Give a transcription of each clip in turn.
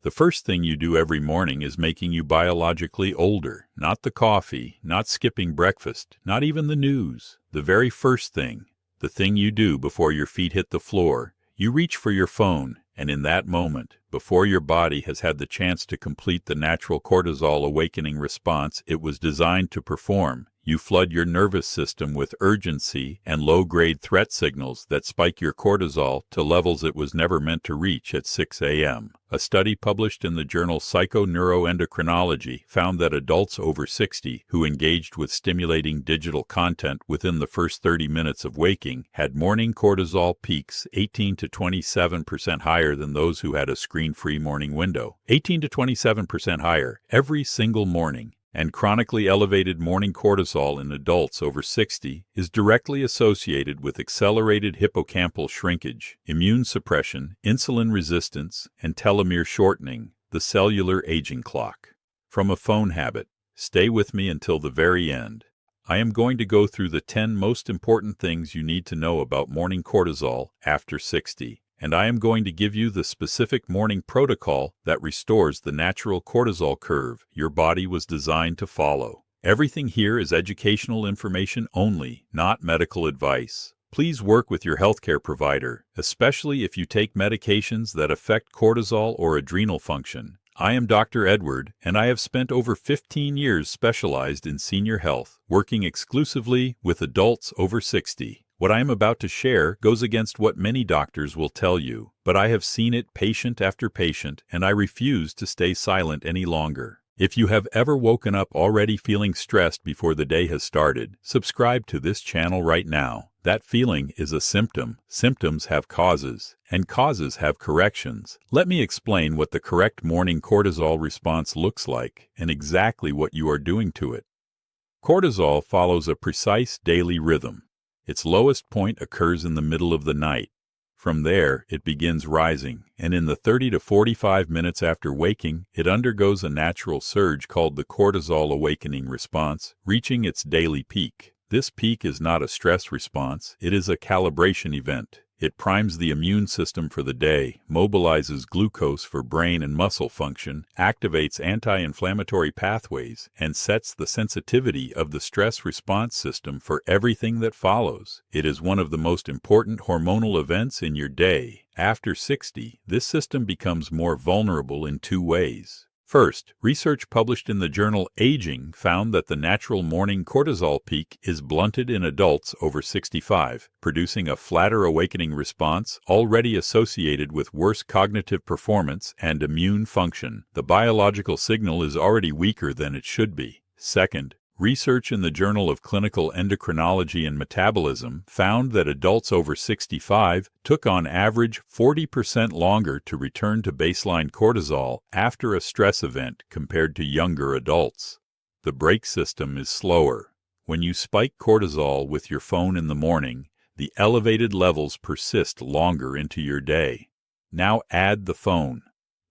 The first thing you do every morning is making you biologically older. Not the coffee, not skipping breakfast, not even the news. The very first thing, the thing you do before your feet hit the floor, you reach for your phone, and in that moment, before your body has had the chance to complete the natural cortisol awakening response it was designed to perform, you flood your nervous system with urgency and low-grade threat signals that spike your cortisol to levels it was never meant to reach at 6 a.m. A study published in the journal Psychoneuroendocrinology found that adults over 60 who engaged with stimulating digital content within the first 30 minutes of waking had morning cortisol peaks 18 to 27% higher than those who had a screen-free morning window. 18 to 27% higher every single morning. And chronically elevated morning cortisol in adults over 60 is directly associated with accelerated hippocampal shrinkage, immune suppression, insulin resistance, and telomere shortening, the cellular aging clock. From a phone habit, stay with me until the very end. I am going to go through the 10 most important things you need to know about morning cortisol after 60. And I am going to give you the specific morning protocol that restores the natural cortisol curve your body was designed to follow. Everything here is educational information only, not medical advice. Please work with your healthcare provider, especially if you take medications that affect cortisol or adrenal function. I am Dr. Edward, and I have spent over 15 years specialized in senior health, working exclusively with adults over 60. What I am about to share goes against what many doctors will tell you, but I have seen it patient after patient, and I refuse to stay silent any longer. If you have ever woken up already feeling stressed before the day has started, subscribe to this channel right now. That feeling is a symptom. Symptoms have causes, and causes have corrections. Let me explain what the correct morning cortisol response looks like, and exactly what you are doing to it. Cortisol follows a precise daily rhythm. Its lowest point occurs in the middle of the night. From there, it begins rising, and in the 30 to 45 minutes after waking, it undergoes a natural surge called the cortisol awakening response, reaching its daily peak. This peak is not a stress response, it is a calibration event. It primes the immune system for the day, mobilizes glucose for brain and muscle function, activates anti-inflammatory pathways, and sets the sensitivity of the stress response system for everything that follows. It is one of the most important hormonal events in your day. After 60, this system becomes more vulnerable in 2 ways. First, research published in the journal Aging found that the natural morning cortisol peak is blunted in adults over 65, producing a flatter awakening response already associated with worse cognitive performance and immune function. The biological signal is already weaker than it should be. Second, research in the Journal of Clinical Endocrinology and Metabolism found that adults over 65 took on average 40% longer to return to baseline cortisol after a stress event compared to younger adults. The brake system is slower. When you spike cortisol with your phone in the morning, the elevated levels persist longer into your day. Now add the phone.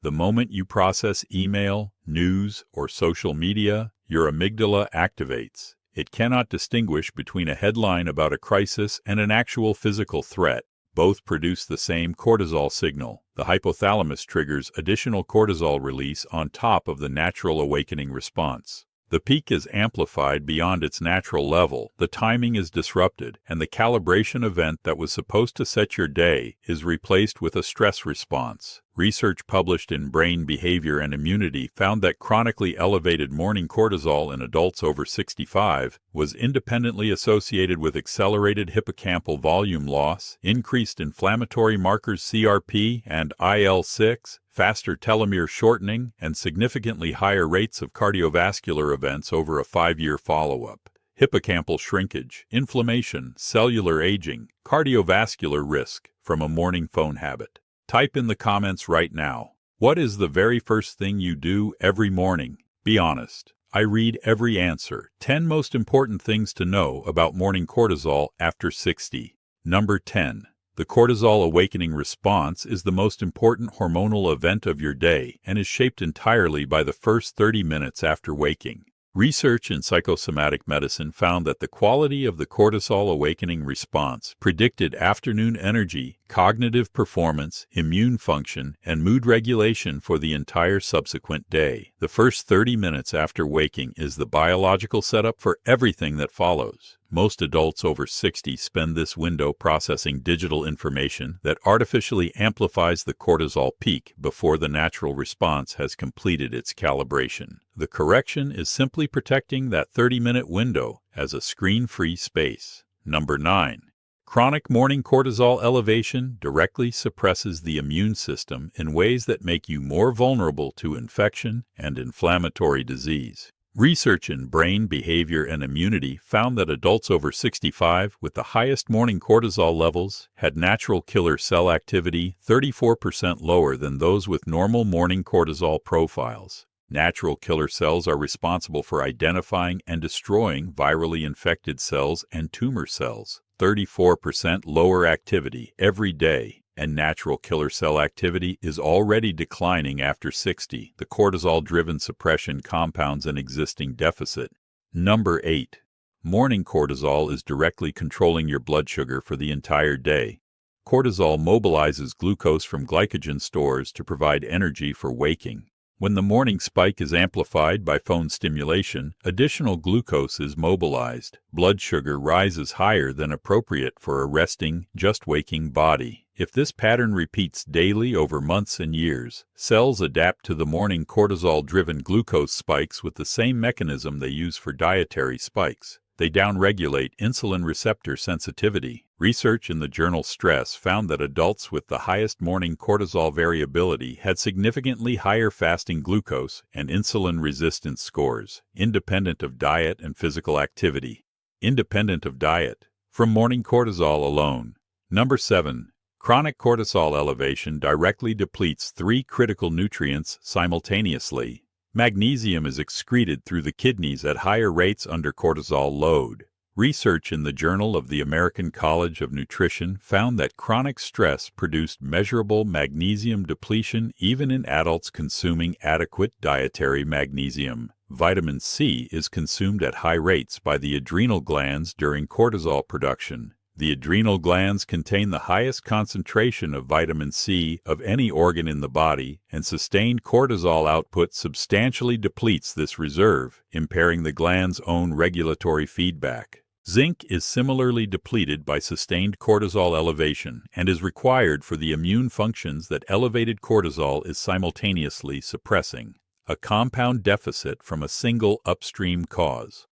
The moment you process email, news, or social media, your amygdala activates. It cannot distinguish between a headline about a crisis and an actual physical threat. Both produce the same cortisol signal. The hypothalamus triggers additional cortisol release on top of the natural awakening response. The peak is amplified beyond its natural level, the timing is disrupted, and the calibration event that was supposed to set your day is replaced with a stress response. Research published in Brain Behavior and Immunity found that chronically elevated morning cortisol in adults over 65 was independently associated with accelerated hippocampal volume loss, increased inflammatory markers CRP and IL-6, faster telomere shortening, and significantly higher rates of cardiovascular events over a 5-year follow-up. Hippocampal shrinkage, inflammation, cellular aging, cardiovascular risk from a morning phone habit. Type in the comments right now. What is the very first thing you do every morning? Be honest. I read every answer. 10 most important things to know about morning cortisol after 60. Number 10. The cortisol awakening response is the most important hormonal event of your day and is shaped entirely by the first 30 minutes after waking. Research in psychosomatic medicine found that the quality of the cortisol awakening response predicted afternoon energy, cognitive performance, immune function, and mood regulation for the entire subsequent day. The first 30 minutes after waking is the biological setup for everything that follows. Most adults over 60 spend this window processing digital information that artificially amplifies the cortisol peak before the natural response has completed its calibration. The correction is simply protecting that 30-minute window as a screen-free space. Number 9. Chronic morning cortisol elevation directly suppresses the immune system in ways that make you more vulnerable to infection and inflammatory disease. Research in brain behavior and immunity found that adults over 65 with the highest morning cortisol levels had natural killer cell activity 34% lower than those with normal morning cortisol profiles. Natural killer cells are responsible for identifying and destroying virally infected cells and tumor cells. 34% lower activity every day, and natural killer cell activity is already declining after 60. The cortisol-driven suppression compounds an existing deficit. Number 8. Morning cortisol is directly controlling your blood sugar for the entire day. Cortisol mobilizes glucose from glycogen stores to provide energy for waking. When the morning spike is amplified by phone stimulation, additional glucose is mobilized. Blood sugar rises higher than appropriate for a resting, just waking body. If this pattern repeats daily over months and years, cells adapt to the morning cortisol-driven glucose spikes with the same mechanism they use for dietary spikes. They downregulate insulin receptor sensitivity. Research in the journal Stress found that adults with the highest morning cortisol variability had significantly higher fasting glucose and insulin resistance scores, independent of diet and physical activity. Independent of diet, from morning cortisol alone. Number 7. Chronic cortisol elevation directly depletes 3 critical nutrients simultaneously. Magnesium is excreted through the kidneys at higher rates under cortisol load. Research in the Journal of the American College of Nutrition found that chronic stress produced measurable magnesium depletion even in adults consuming adequate dietary magnesium. Vitamin C is consumed at high rates by the adrenal glands during cortisol production. The adrenal glands contain the highest concentration of vitamin C of any organ in the body, and sustained cortisol output substantially depletes this reserve, impairing the gland's own regulatory feedback. Zinc is similarly depleted by sustained cortisol elevation and is required for the immune functions that elevated cortisol is simultaneously suppressing, a compound deficit from a single upstream cause.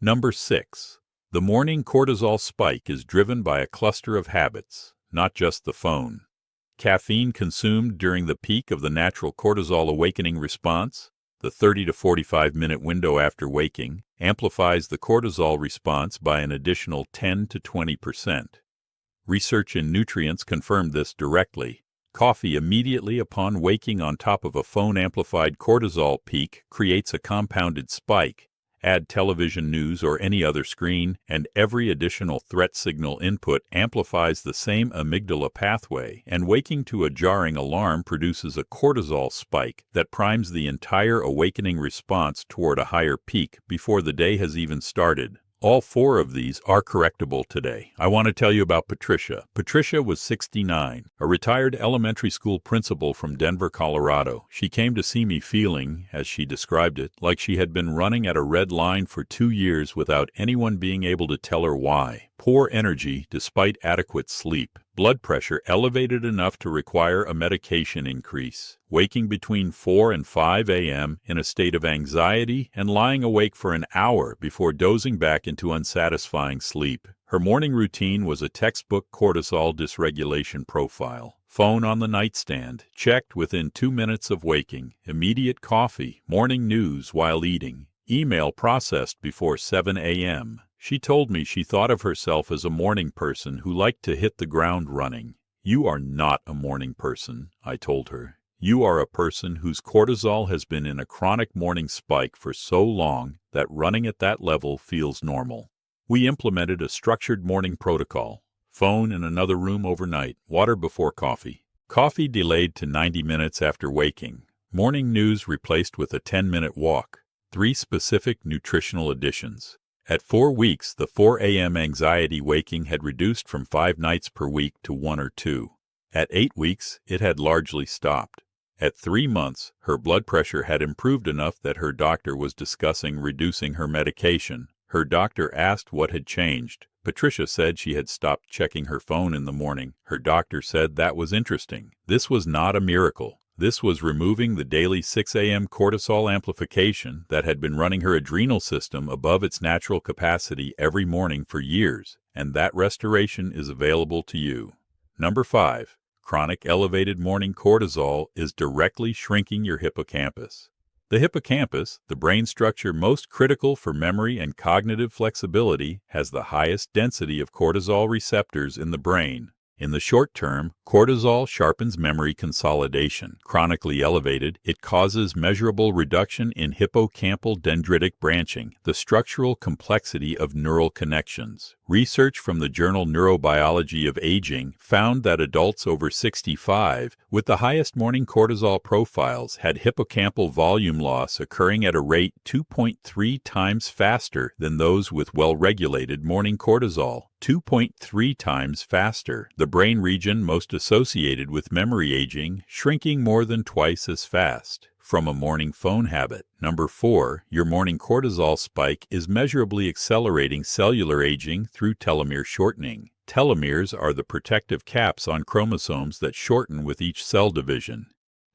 Number 6. The morning cortisol spike is driven by a cluster of habits, not just the phone. Caffeine consumed during the peak of the natural cortisol awakening response, the 30 to 45-minute window after waking, amplifies the cortisol response by an additional 10 to 20%. Research in nutrients confirmed this directly. Coffee immediately upon waking on top of a phone-amplified cortisol peak creates a compounded spike. Add television news or any other screen, and every additional threat signal input amplifies the same amygdala pathway, and waking to a jarring alarm produces a cortisol spike that primes the entire awakening response toward a higher peak before the day has even started. All 4 of these are correctable today. I want to tell you about Patricia. Patricia was 69, a retired elementary school principal from Denver, Colorado. She came to see me feeling, as she described it, like she had been running at a red line for 2 years without anyone being able to tell her why. Poor energy despite adequate sleep. Blood pressure elevated enough to require a medication increase. Waking between 4 and 5 a.m. in a state of anxiety and lying awake for an hour before dozing back into unsatisfying sleep. Her morning routine was a textbook cortisol dysregulation profile. Phone on the nightstand, checked within 2 minutes of waking. Immediate coffee, morning news while eating. Email processed before 7 a.m. She told me she thought of herself as a morning person who liked to hit the ground running. You are not a morning person, I told her. You are a person whose cortisol has been in a chronic morning spike for so long that running at that level feels normal. We implemented a structured morning protocol. Phone in another room overnight, water before coffee. Coffee delayed to 90 minutes after waking. Morning news replaced with a 10-minute walk. 3 specific nutritional additions. At 4 weeks, the 4 a.m. anxiety waking had reduced from 5 nights per week to 1 or 2. At 8 weeks, it had largely stopped. At 3 months, her blood pressure had improved enough that her doctor was discussing reducing her medication. Her doctor asked what had changed. Patricia said she had stopped checking her phone in the morning. Her doctor said that was interesting. This was not a miracle. This was removing the daily 6 a.m. cortisol amplification that had been running her adrenal system above its natural capacity every morning for years, and that restoration is available to you. Number 5. Chronic elevated morning cortisol is directly shrinking your hippocampus. The hippocampus, the brain structure most critical for memory and cognitive flexibility, has the highest density of cortisol receptors in the brain. In the short term, cortisol sharpens memory consolidation. Chronically elevated, it causes measurable reduction in hippocampal dendritic branching, the structural complexity of neural connections. Research from the journal Neurobiology of Aging found that adults over 65 with the highest morning cortisol profiles had hippocampal volume loss occurring at a rate 2.3 times faster than those with well-regulated morning cortisol. 2.3 times faster, the brain region most associated with memory aging shrinking more than twice as fast. From a morning phone habit. Number 4, your morning cortisol spike is measurably accelerating cellular aging through telomere shortening. Telomeres are the protective caps on chromosomes that shorten with each cell division.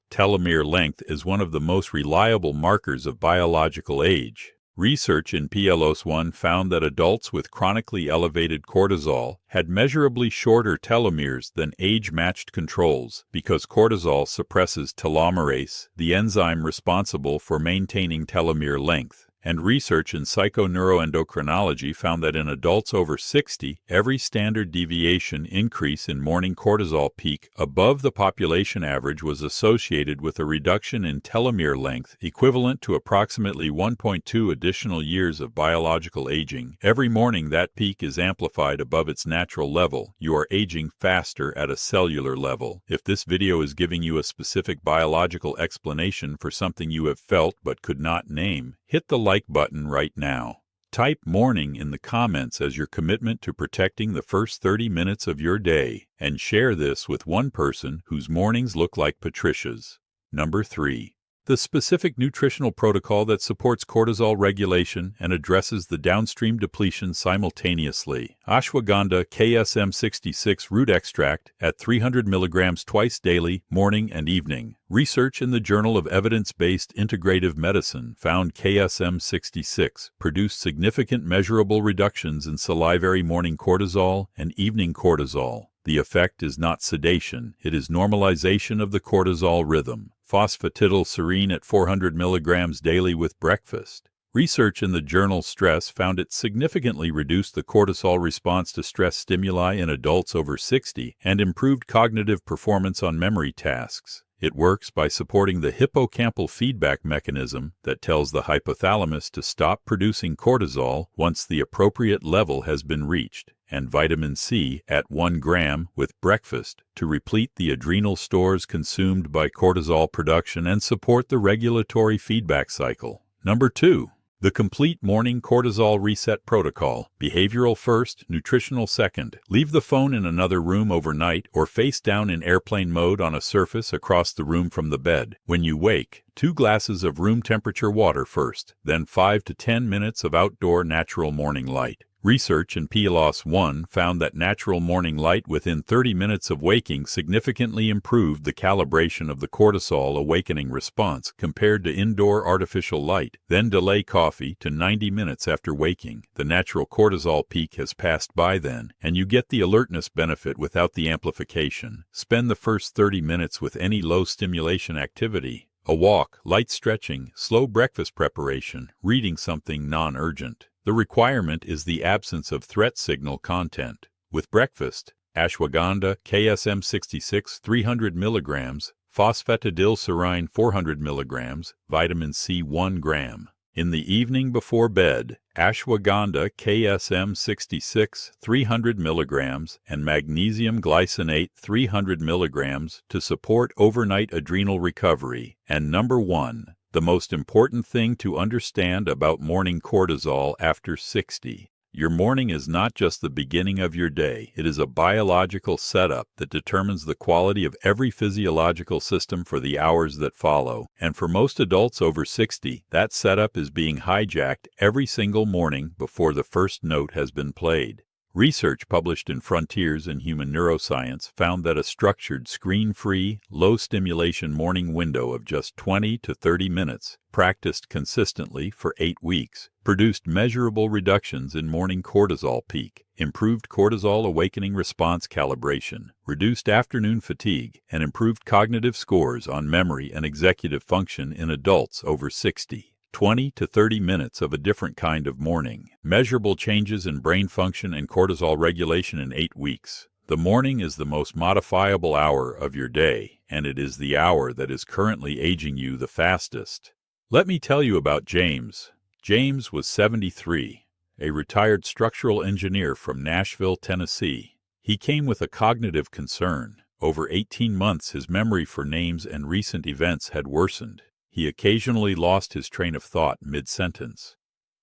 Telomere length is one of the most reliable markers of biological age. Research in PLOS1 found that adults with chronically elevated cortisol had measurably shorter telomeres than age-matched controls because cortisol suppresses telomerase, the enzyme responsible for maintaining telomere length. And research in psychoneuroendocrinology found that in adults over 60, every standard deviation increase in morning cortisol peak above the population average was associated with a reduction in telomere length equivalent to approximately 1.2 additional years of biological aging. Every morning that peak is amplified above its natural level. You are aging faster at a cellular level. If this video is giving you a specific biological explanation for something you have felt but could not name, hit the like button right now. Type morning in the comments as your commitment to protecting the first 30 minutes of your day, and share this with one person whose mornings look like Patricia's. Number 3. The specific nutritional protocol that supports cortisol regulation and addresses the downstream depletion simultaneously. Ashwagandha KSM66 root extract at 300 milligrams twice daily, morning and evening. Research in the Journal of Evidence-Based Integrative Medicine found KSM66 produced significant measurable reductions in salivary morning cortisol and evening cortisol. The effect is not sedation, it is normalization of the cortisol rhythm. Phosphatidylserine at 400 milligrams daily with breakfast. Research in the journal Stress found it significantly reduced the cortisol response to stress stimuli in adults over 60 and improved cognitive performance on memory tasks. It works by supporting the hippocampal feedback mechanism that tells the hypothalamus to stop producing cortisol once the appropriate level has been reached, and vitamin C at 1 gram with breakfast to replete the adrenal stores consumed by cortisol production and support the regulatory feedback cycle. Number 2. The complete morning cortisol reset protocol. Behavioral first, nutritional second. Leave the phone in another room overnight or face down in airplane mode on a surface across the room from the bed. When you wake, 2 glasses of room temperature water first, then 5 to 10 minutes of outdoor natural morning light. Research in PLOS1 found that natural morning light within 30 minutes of waking significantly improved the calibration of the cortisol awakening response compared to indoor artificial light. Then delay coffee to 90 minutes after waking. The natural cortisol peak has passed by then, and you get the alertness benefit without the amplification. Spend the first 30 minutes with any low stimulation activity. A walk, light stretching, slow breakfast preparation, reading something non-urgent. The requirement is the absence of threat signal content. With breakfast, ashwagandha KSM66 300 mg, phosphatidylserine 400 mg, vitamin C 1 gram. In the evening before bed, ashwagandha KSM66 300 mg and magnesium glycinate 300 mg to support overnight adrenal recovery. And number 1. The most important thing to understand about morning cortisol after 60. Your morning is not just the beginning of your day. It is a biological setup that determines the quality of every physiological system for the hours that follow. And for most adults over 60, that setup is being hijacked every single morning before the first note has been played. Research published in Frontiers in Human Neuroscience found that a structured, screen-free, low-stimulation morning window of just 20 to 30 minutes, practiced consistently for 8 weeks, produced measurable reductions in morning cortisol peak, improved cortisol awakening response calibration, reduced afternoon fatigue, and improved cognitive scores on memory and executive function in adults over 60. 20 to 30 minutes of a different kind of morning. Measurable changes in brain function and cortisol regulation in 8 weeks. The morning is the most modifiable hour of your day, and it is the hour that is currently aging you the fastest. Let me tell you about James. James was 73, a retired structural engineer from Nashville, Tennessee. He came with a cognitive concern. Over 18 months, his memory for names and recent events had worsened. He occasionally lost his train of thought mid-sentence.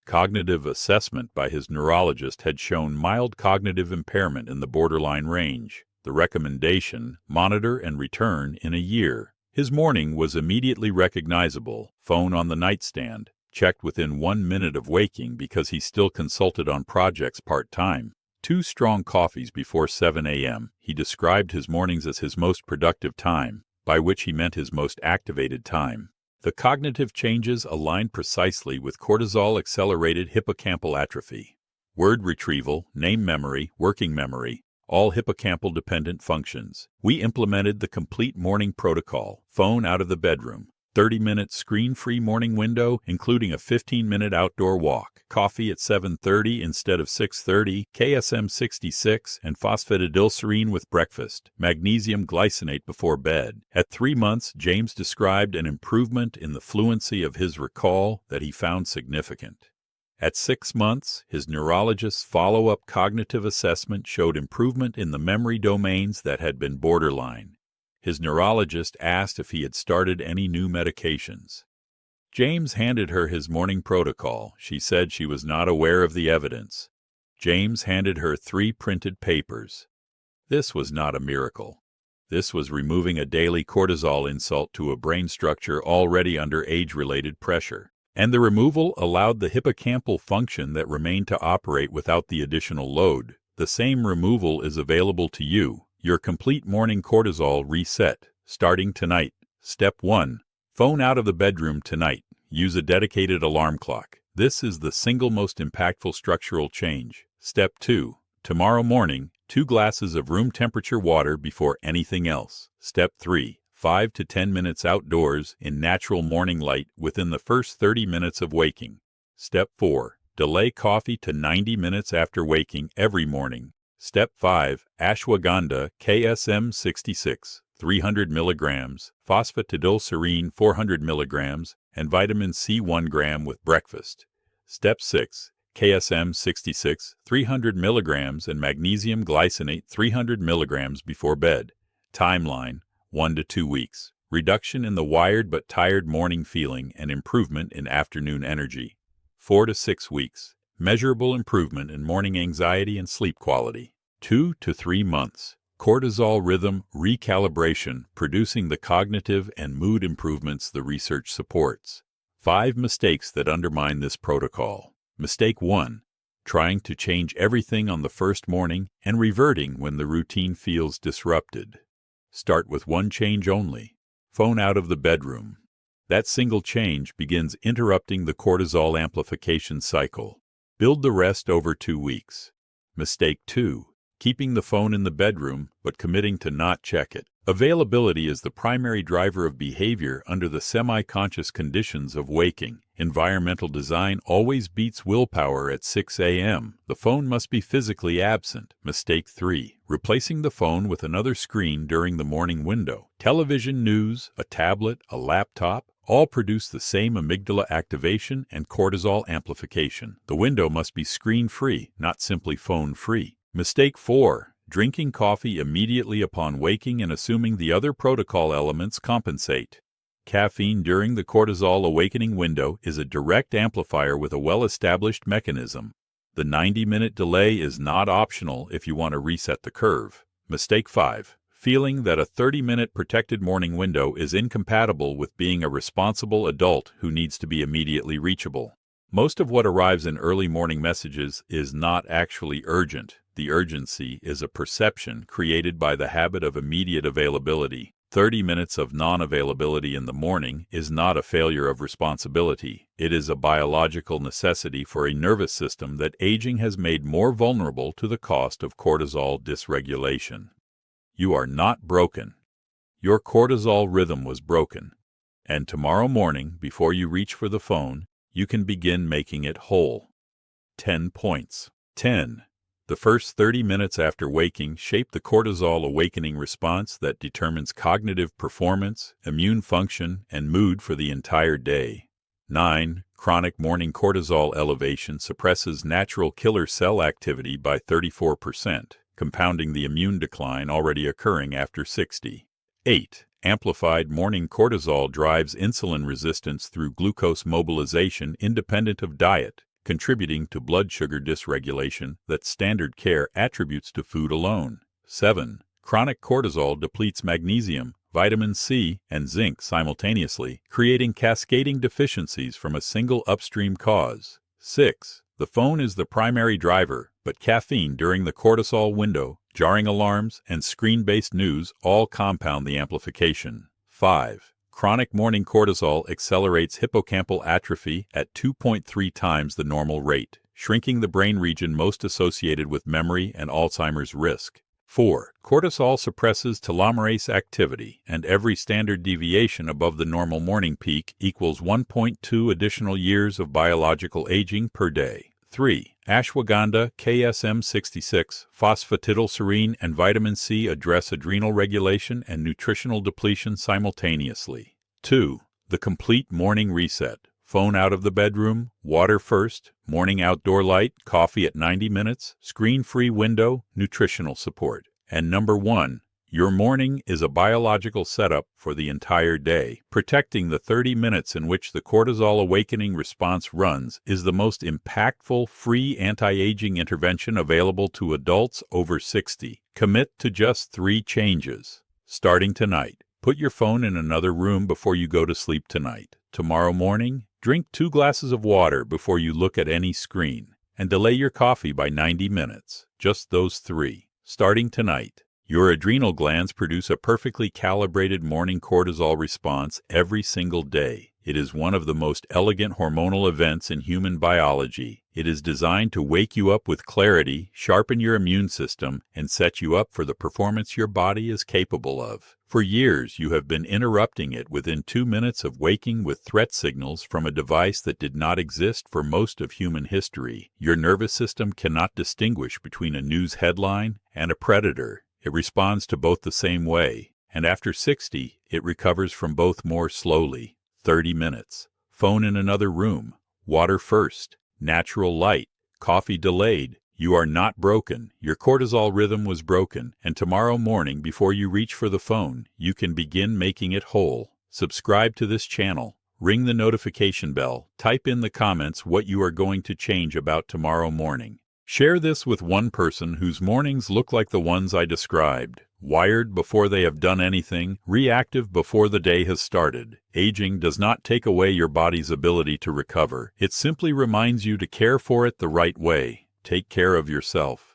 Cognitive assessment by his neurologist had shown mild cognitive impairment in the borderline range. The recommendation, monitor and return in a year. His morning was immediately recognizable, phone on the nightstand, checked within 1 minute of waking because he still consulted on projects part-time. 2 strong coffees before 7 a.m. He described his mornings as his most productive time, by which he meant his most activated time. The cognitive changes aligned precisely with cortisol-accelerated hippocampal atrophy. Word retrieval, name memory, working memory, all hippocampal-dependent functions. We implemented the complete morning protocol, phone out of the bedroom, 30-minute screen-free morning window, including a 15-minute outdoor walk, coffee at 7:30 instead of 6:30, KSM 66, and phosphatidylserine with breakfast, magnesium glycinate before bed. At 3 months, James described an improvement in the fluency of his recall that he found significant. At 6 months, his neurologist's follow-up cognitive assessment showed improvement in the memory domains that had been borderline. His neurologist asked if he had started any new medications. James handed her his morning protocol. She said she was not aware of the evidence. James handed her 3 printed papers. This was not a miracle. This was removing a daily cortisol insult to a brain structure already under age-related pressure. And the removal allowed the hippocampal function that remained to operate without the additional load. The same removal is available to you. Your complete morning cortisol reset, starting tonight. Step 1. Phone out of the bedroom tonight. Use a dedicated alarm clock. This is the single most impactful structural change. Step 2. Tomorrow morning, 2 glasses of room temperature water before anything else. Step 3. 5 to 10 minutes outdoors in natural morning light within the first 30 minutes of waking. Step 4. Delay coffee to 90 minutes after waking every morning. Step 5. Ashwagandha KSM 66, 300 mg, phosphatidylserine 400 mg, and vitamin C 1 gram with breakfast. Step 6. KSM 66, 300 mg, and magnesium glycinate 300 mg before bed. Timeline, 1 to 2 weeks. Reduction in the wired but tired morning feeling and improvement in afternoon energy. 4 to 6 weeks. Measurable improvement in morning anxiety and sleep quality. 2 to 3 months. Cortisol rhythm recalibration, producing the cognitive and mood improvements the research supports. 5 mistakes that undermine this protocol. Mistake 1. Trying to change everything on the first morning and reverting when the routine feels disrupted. Start with 1 change only. Phone out of the bedroom. That single change begins interrupting the cortisol amplification cycle. Build the rest over 2 weeks. Mistake 2. Keeping the phone in the bedroom, but committing to not check it. Availability is the primary driver of behavior under the semi-conscious conditions of waking. Environmental design always beats willpower at 6 a.m. The phone must be physically absent. Mistake 3. Replacing the phone with another screen during the morning window. Television, news, a tablet, a laptop, all produce the same amygdala activation and cortisol amplification. The window must be screen-free, not simply phone-free. Mistake 4. Drinking coffee immediately upon waking and assuming the other protocol elements compensate. Caffeine during the cortisol awakening window is a direct amplifier with a well-established mechanism. The 90-minute delay is not optional if you want to reset the curve. Mistake 5. Feeling that a 30-minute protected morning window is incompatible with being a responsible adult who needs to be immediately reachable. Most of what arrives in early morning messages is not actually urgent. The urgency is a perception created by the habit of immediate availability. 30 minutes of non-availability in the morning is not a failure of responsibility. It is a biological necessity for a nervous system that aging has made more vulnerable to the cost of cortisol dysregulation. You are not broken. Your cortisol rhythm was broken. And tomorrow morning, before you reach for the phone, you can begin making it whole. 10 points. 10. The first 30 minutes after waking shape the cortisol awakening response that determines cognitive performance, immune function, and mood for the entire day. 9. Chronic morning cortisol elevation suppresses natural killer cell activity by 34%, compounding the immune decline already occurring after 60. 8. Amplified morning cortisol drives insulin resistance through glucose mobilization independent of diet, contributing to blood sugar dysregulation that standard care attributes to food alone. 7. Chronic cortisol depletes magnesium, vitamin C, and zinc simultaneously, creating cascading deficiencies from a single upstream cause. 6. The phone is the primary driver, but caffeine during the cortisol window, jarring alarms, and screen-based news all compound the amplification. 5. Chronic morning cortisol accelerates hippocampal atrophy at 2.3 times the normal rate, shrinking the brain region most associated with memory and Alzheimer's risk. 4. Cortisol suppresses telomerase activity, and every standard deviation above the normal morning peak equals 1.2 additional years of biological aging per day. 3. Ashwagandha, KSM66, phosphatidylserine, and vitamin C address adrenal regulation and nutritional depletion simultaneously. 2. The complete morning reset. Phone out of the bedroom, water first, morning outdoor light, coffee at 90 minutes, screen-free window, nutritional support. And number 1. Your morning is a biological setup for the entire day. Protecting the 30 minutes in which the cortisol awakening response runs is the most impactful free anti-aging intervention available to adults over 60. Commit to just 3 changes. Starting tonight, put your phone in another room before you go to sleep tonight. Tomorrow morning, drink 2 glasses of water before you look at any screen. And delay your coffee by 90 minutes. Just those 3. Starting tonight. Your adrenal glands produce a perfectly calibrated morning cortisol response every single day. It is one of the most elegant hormonal events in human biology. It is designed to wake you up with clarity, sharpen your immune system, and set you up for the performance your body is capable of. For years, you have been interrupting it within 2 minutes of waking with threat signals from a device that did not exist for most of human history. Your nervous system cannot distinguish between a news headline and a predator. It responds to both the same way, and after 60, it recovers from both more slowly. 30 minutes. Phone in another room. Water first. Natural light. Coffee delayed. You are not broken. Your cortisol rhythm was broken, and tomorrow morning, before you reach for the phone, you can begin making it whole. Subscribe to this channel. Ring the notification bell. Type in the comments what you are going to change about tomorrow morning. Share this with one person whose mornings look like the ones I described. Wired before they have done anything, reactive before the day has started. Aging does not take away your body's ability to recover. It simply reminds you to care for it the right way. Take care of yourself.